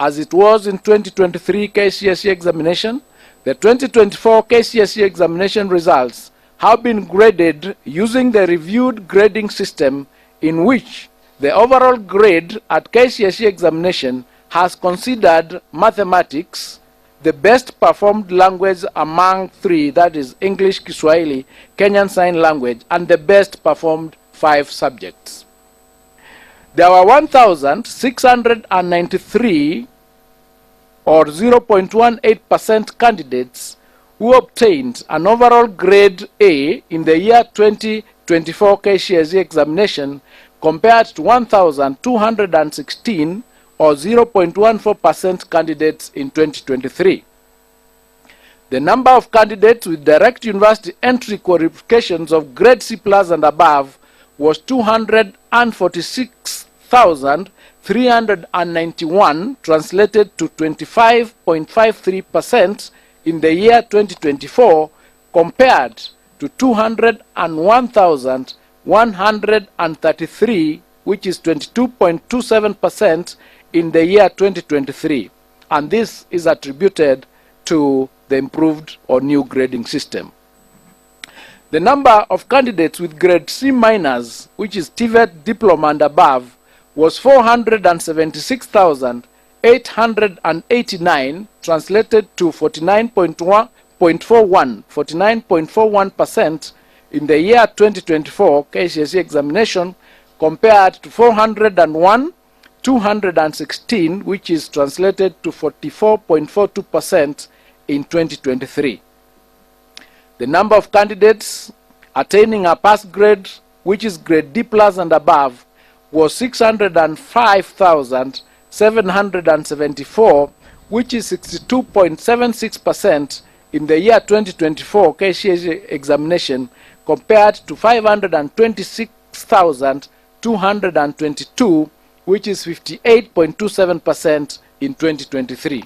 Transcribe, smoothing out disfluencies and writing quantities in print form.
as it was in 2023 KCSE examination. The 2024 KCSE examination results have been graded using the reviewed grading system, in which the overall grade at KCSE examination has considered mathematics the best performed language among three, that is English, Kiswahili, Kenyan Sign Language, and the best performed 5 subjects. There were 1,693 or 0.18% candidates who obtained an overall grade A in the year 2024 KCSE examination, compared to 1,216 or 0.14% candidates in 2023. The number of candidates with direct university entry qualifications of grade C+ and above was 246,391, translated to 25.53% in the year 2024, compared to 201,133, which is 22.27% in the year 2023. And this is attributed to the improved or new grading system. The number of candidates with grade C-, which is TVET, diploma and above, was 476,889, translated to 49.41% in the year 2024 KCSE examination, compared to 401,216, which is translated to 44.42% in 2023. The number of candidates attaining a pass grade, which is grade D+ and above, was 605,774, which is 62.76% in the year 2024 KCSE examination, compared to 526,222, which is 58.27% in 2023.